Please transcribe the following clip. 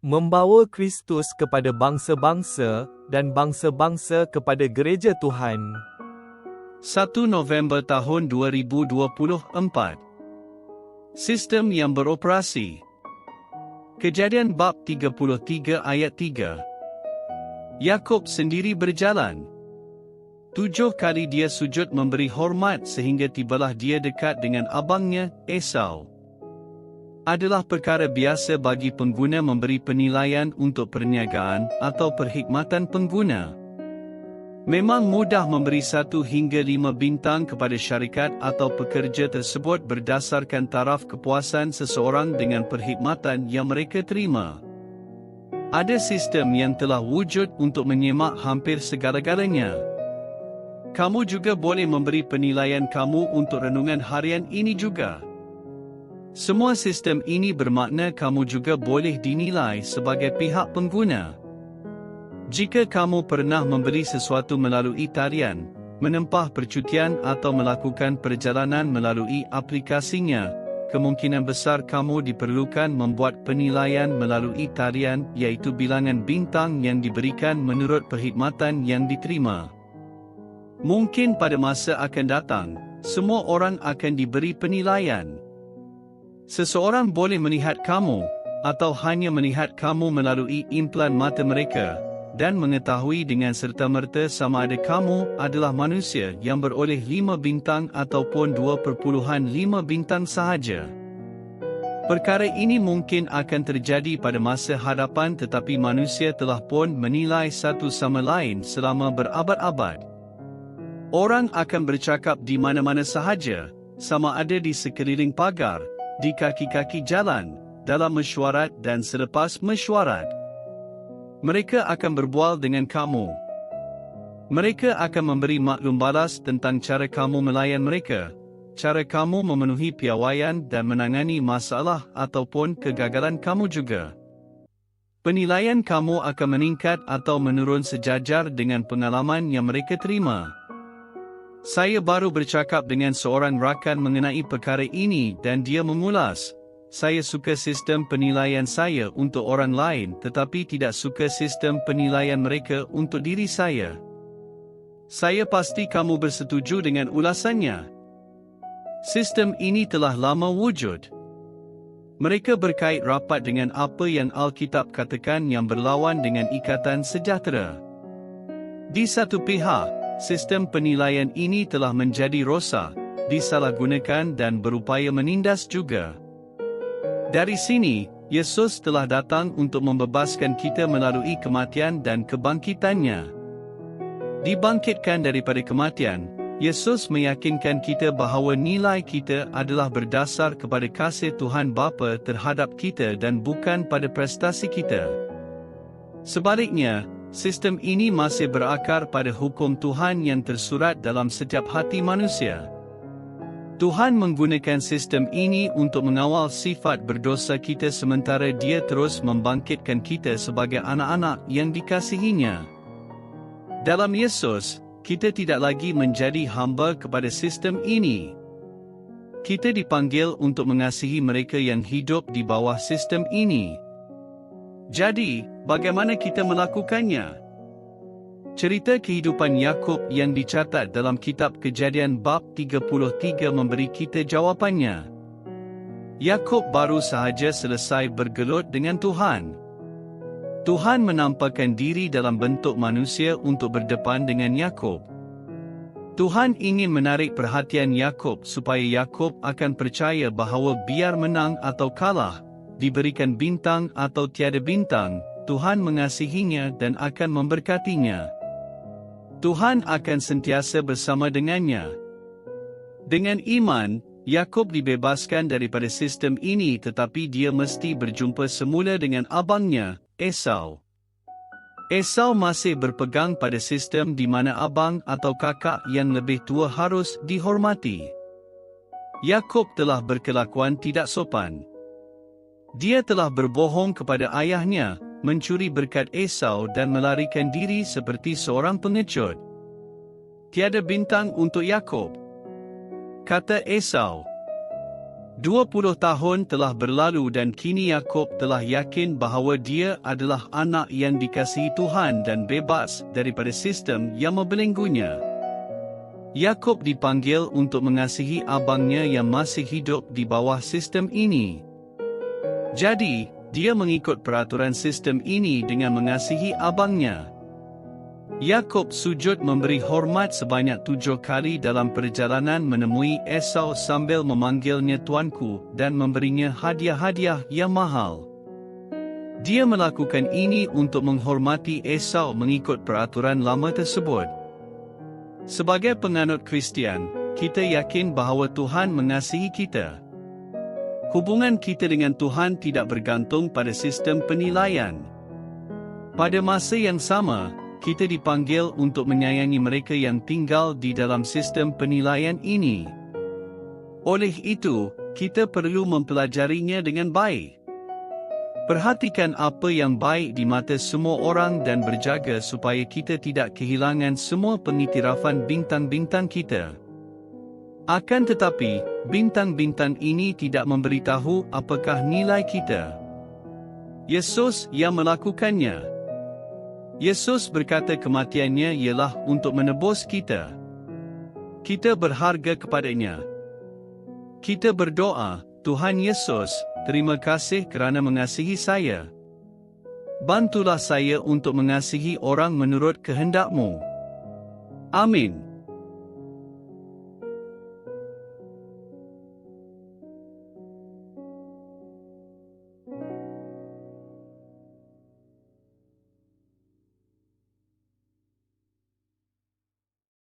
membawa Kristus kepada bangsa-bangsa dan bangsa-bangsa kepada gereja Tuhan. 1 November tahun 2024. Sistem yang beroperasi. Kejadian bab 33 ayat 3. Yakub sendiri berjalan. 7 kali dia sujud memberi hormat sehingga tibalah dia dekat dengan abangnya, Esau. Adalah perkara biasa bagi pengguna memberi penilaian untuk perniagaan atau perkhidmatan pengguna. Memang mudah memberi 1 hingga 5 bintang kepada syarikat atau pekerja tersebut berdasarkan taraf kepuasan seseorang dengan perkhidmatan yang mereka terima. Ada sistem yang telah wujud untuk menyemak hampir segala-galanya. Kamu juga boleh memberi penilaian kamu untuk renungan harian ini juga. Semua sistem ini bermakna kamu juga boleh dinilai sebagai pihak pengguna. Jika kamu pernah membeli sesuatu melalui talian, menempah percutian atau melakukan perjalanan melalui aplikasinya, kemungkinan besar kamu diperlukan membuat penilaian melalui talian iaitu bilangan bintang yang diberikan menurut perkhidmatan yang diterima. Mungkin pada masa akan datang, semua orang akan diberi penilaian. Seseorang boleh melihat kamu, atau hanya melihat kamu melalui implan mata mereka, dan mengetahui dengan serta-merta sama ada kamu adalah manusia yang beroleh 5 bintang ataupun 2.5 bintang sahaja. Perkara ini mungkin akan terjadi pada masa hadapan tetapi manusia telah pun menilai satu sama lain selama berabad-abad. Orang akan bercakap di mana-mana sahaja, sama ada di sekeliling pagar, di kaki-kaki jalan, dalam mesyuarat dan selepas mesyuarat. Mereka akan berbual dengan kamu. Mereka akan memberi maklum balas tentang cara kamu melayan mereka, cara kamu memenuhi piawaian dan menangani masalah ataupun kegagalan kamu juga. Penilaian kamu akan meningkat atau menurun sejajar dengan pengalaman yang mereka terima. Saya baru bercakap dengan seorang rakan mengenai perkara ini dan dia mengulas. Saya suka sistem penilaian saya untuk orang lain tetapi tidak suka sistem penilaian mereka untuk diri saya. Saya pasti kamu bersetuju dengan ulasannya. Sistem ini telah lama wujud. Mereka berkait rapat dengan apa yang Alkitab katakan yang berlawan dengan ikatan sejahtera. Di satu pihak, sistem penilaian ini telah menjadi rosak, disalahgunakan dan berupaya menindas juga. Dari sini, Yesus telah datang untuk membebaskan kita melalui kematian dan kebangkitannya. Dibangkitkan daripada kematian, Yesus meyakinkan kita bahawa nilai kita adalah berdasar kepada kasih Tuhan Bapa terhadap kita dan bukan pada prestasi kita. Sebaliknya, sistem ini masih berakar pada hukum Tuhan yang tersurat dalam setiap hati manusia. Tuhan menggunakan sistem ini untuk mengawal sifat berdosa kita sementara Dia terus membangkitkan kita sebagai anak-anak yang dikasihinya. Dalam Yesus, kita tidak lagi menjadi hamba kepada sistem ini. Kita dipanggil untuk mengasihi mereka yang hidup di bawah sistem ini. Jadi, bagaimana kita melakukannya? Cerita kehidupan Yakub yang dicatat dalam kitab Kejadian bab 33 memberi kita jawapannya. Yakub baru sahaja selesai bergelut dengan Tuhan. Tuhan menampakkan diri dalam bentuk manusia untuk berdepan dengan Yakub. Tuhan ingin menarik perhatian Yakub supaya Yakub akan percaya bahawa biar menang atau kalah, diberikan bintang atau tiada bintang, Tuhan mengasihinya dan akan memberkatinya. Tuhan akan sentiasa bersama dengannya. Dengan iman, Yakub dibebaskan daripada sistem ini tetapi dia mesti berjumpa semula dengan abangnya, Esau. Esau masih berpegang pada sistem di mana abang atau kakak yang lebih tua harus dihormati. Yakub telah berkelakuan tidak sopan. Dia telah berbohong kepada ayahnya, mencuri berkat Esau dan melarikan diri seperti seorang pengecut. Tiada bintang untuk Yakub, kata Esau. 20 tahun telah berlalu dan kini Yakub telah yakin bahawa dia adalah anak yang dikasihi Tuhan dan bebas daripada sistem yang membelenggunya. Yakub dipanggil untuk mengasihi abangnya yang masih hidup di bawah sistem ini. Jadi, dia mengikut peraturan sistem ini dengan mengasihi abangnya. Yakub sujud memberi hormat sebanyak 7 kali dalam perjalanan menemui Esau sambil memanggilnya tuanku dan memberinya hadiah-hadiah yang mahal. Dia melakukan ini untuk menghormati Esau mengikut peraturan lama tersebut. Sebagai penganut Kristian, kita yakin bahawa Tuhan mengasihi kita. Hubungan kita dengan Tuhan tidak bergantung pada sistem penilaian. Pada masa yang sama, kita dipanggil untuk menyayangi mereka yang tinggal di dalam sistem penilaian ini. Oleh itu, kita perlu mempelajarinya dengan baik. Perhatikan apa yang baik di mata semua orang dan berjaga supaya kita tidak kehilangan semua pengiktirafan bintang-bintang kita. Akan tetapi, bintang-bintang ini tidak memberitahu apakah nilai kita. Yesus yang melakukannya. Yesus berkata kematiannya ialah untuk menebus kita. Kita berharga kepadanya. Kita berdoa, Tuhan Yesus, terima kasih kerana mengasihi saya. Bantulah saya untuk mengasihi orang menurut kehendak-Mu. Amin.